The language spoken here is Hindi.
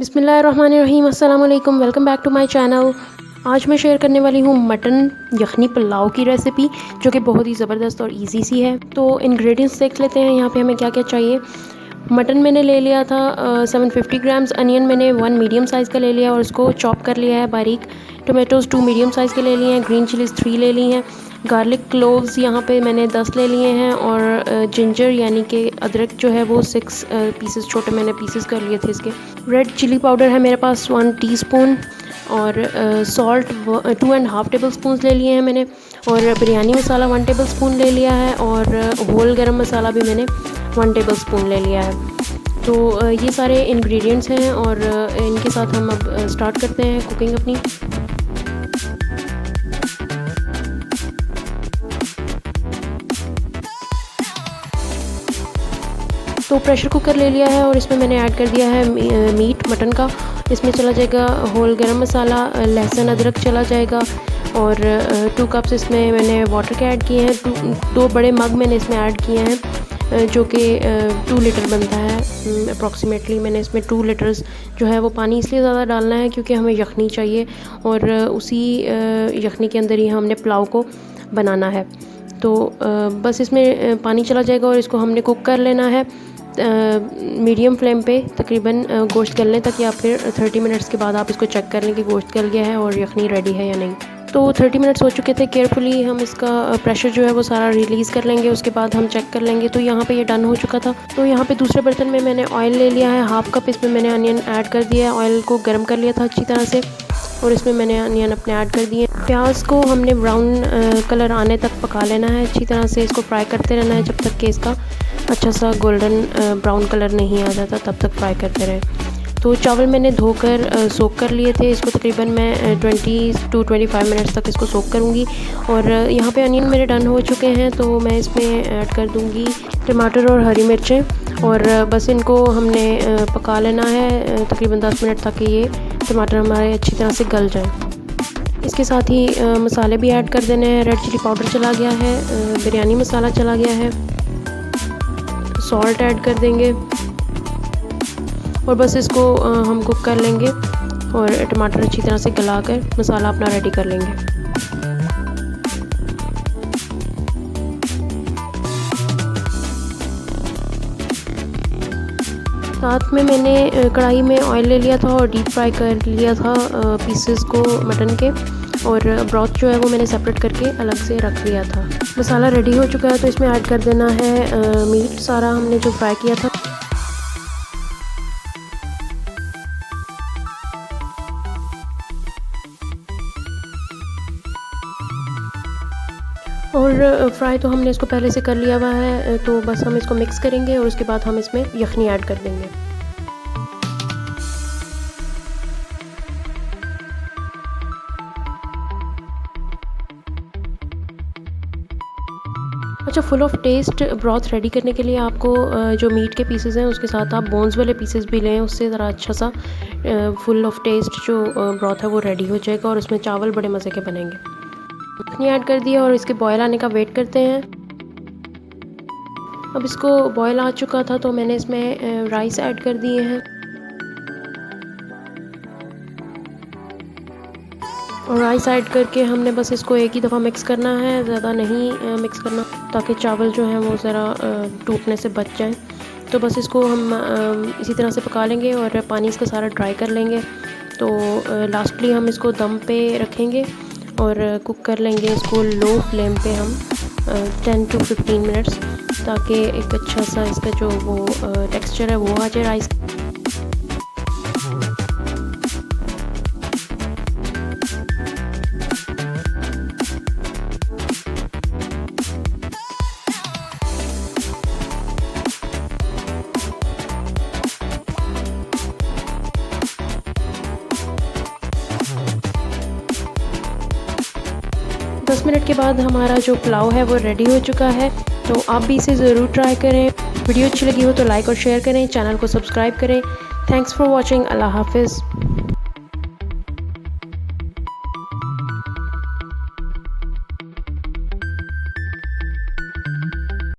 बिस्मिल्लाहिर्रहमानिर्रहीम, अस्सलाम वालेकुम, welcome back to my channel. आज मैं शेयर करने वाली हूँ मटन यखनी पुलाव की रेसिपी, जो कि बहुत ही ज़बरदस्त और इजी सी है। तो इंग्रेडिएंट्स देख लेते हैं यहाँ पे हमें क्या क्या चाहिए। मटन मैंने ले लिया था 750 ग्राम्स। अनियन मैंने 1 मीडियम साइज़ का ले लिया और उसको चॉप कर लिया है बारीक। टोमेटोज़ 2 मीडियम साइज़ के ले लिए हैं। ग्रीन चिलीज़ 3 ले ली हैं। गार्लिक क्लोव्स यहाँ पे मैंने 10 ले लिए हैं। और जिंजर यानी कि अदरक जो है वो 6 पीसेस, छोटे मैंने पीसेस कर लिए थे इसके। रेड चिली पाउडर है मेरे पास 1 टीस्पून। और सॉल्ट 2.5 टेबल स्पून ले लिए हैं मैंने। और बिरयानी मसाला 1 टेबल स्पून ले लिया है। और होल गरम मसाला भी मैंने 1 टेबल स्पून ले लिया है। तो ये सारे इंग्रेडिएंट्स हैं और इनके साथ हम अब स्टार्ट करते हैं कुकिंग अपनी। तो प्रेशर कुकर ले लिया है और इसमें मैंने ऐड कर दिया है मीट मटन का। इसमें चला जाएगा होल गरम मसाला, लहसुन अदरक चला जाएगा। और 2 कप्स इसमें मैंने वाटर के ऐड किए हैं। 2 बड़े मग मैंने इसमें ऐड किए हैं, जो कि 2 लीटर बनता है अप्रॉक्सीमेटली। मैंने इसमें 2 लीटर्स जो है वो पानी इसलिए ज़्यादा डालना है क्योंकि हमें यखनी चाहिए और उसी यखनी के अंदर ही हमने पुलाव को बनाना है। तो बस इसमें पानी चला जाएगा और इसको हमने कुक कर लेना है मीडियम फ्लेम पे तकरीबन गोश्त गलने तक, या फिर 30 मिनट्स के बाद आप इसको चेक कर लें कि गोश्त गल गया है और यखनी रेडी है या नहीं। तो 30 मिनट्स हो चुके थे। केयरफुली हम इसका प्रेशर जो है वो सारा रिलीज़ कर लेंगे, उसके बाद हम चेक कर लेंगे। तो यहाँ पे ये डन हो चुका था। तो यहाँ पे दूसरे बर्तन में मैंने ऑयल ले लिया है 1/2 कप। इसमें मैंने अनियन ऐड कर दिया है। ऑयल को गर्म कर लिया था अच्छी तरह से और इसमें मैंने अनियन अपने ऐड कर दिए। प्याज को हमने ब्राउन कलर आने तक पका लेना है अच्छी तरह से। इसको फ्राई करते रहना है जब तक कि इसका अच्छा सा गोल्डन ब्राउन कलर नहीं आ जाता, तब तक फ्राई करते रहें। तो चावल मैंने धोकर सोक कर लिए थे। इसको तकरीबन मैं 20 to 25 मिनट्स तक इसको सोक करूँगी। और यहाँ पे अनियन मेरे डन हो चुके हैं, तो मैं इसमें ऐड कर दूँगी टमाटर और हरी मिर्चें। और बस इनको हमने पका लेना है तकरीबन 10 मिनट तक कि ये टमाटर हमारे अच्छी तरह से गल जाए। इसके साथ ही मसाले भी ऐड कर देने हैं। रेड चिली पाउडर चला गया है, बिरयानी मसाला चला गया है, सॉल्ट ऐड कर देंगे और बस इसको हम कुक कर लेंगे और टमाटर अच्छी तरह से गलाकर मसाला अपना रेडी कर लेंगे। साथ में मैंने कढ़ाई में ऑयल ले लिया था और डीप फ्राई कर लिया था पीसेस को मटन के। और ब्रॉथ जो है वो मैंने सेपरेट करके अलग से रख लिया था। मसाला रेडी हो चुका है तो इसमें ऐड कर देना है मीट सारा हमने जो फ्राई किया था। और फ्राई तो हमने इसको पहले से कर लिया हुआ है, तो बस हम इसको मिक्स करेंगे और उसके बाद हम इसमें यखनी ऐड कर देंगे। अच्छा, full of taste broth ready करने के लिए आपको जो मीट के पीसेस हैं उसके साथ आप बोन्स वाले पीसेस भी लें, उससे ज़रा अच्छा सा फुल ऑफ टेस्ट जो ब्रॉथ है वो रेडी हो जाएगा और उसमें चावल बड़े मज़े के बनेंगे। यखनी ऐड कर दिया और इसके बॉयल आने का वेट करते हैं। अब इसको बॉयल आ चुका था तो मैंने इसमें राइस ऐड कर दिए हैं। और राइस ऐड करके हमने बस इसको एक ही दफ़ा मिक्स करना है, ज़्यादा नहीं मिक्स करना, ताकि चावल जो हैं वो ज़रा टूटने से बच जाएं। तो बस इसको हम इसी तरह से पका लेंगे और पानी इसका सारा ड्राई कर लेंगे। तो लास्टली हम इसको दम पे रखेंगे और कुक कर लेंगे इसको लो फ्लेम पे हम 10 to 15 मिनट्स, ताकि एक अच्छा सा इसका जो वो टेक्सचर है वो आ जाए राइस। दस मिनट के बाद हमारा जो पुलाव है वो रेडी हो चुका है। तो आप भी इसे ज़रूर ट्राई करें। वीडियो अच्छी लगी हो तो लाइक और शेयर करें, चैनल को सब्सक्राइब करें। Thanks for watching. अल्लाह हाफिज़।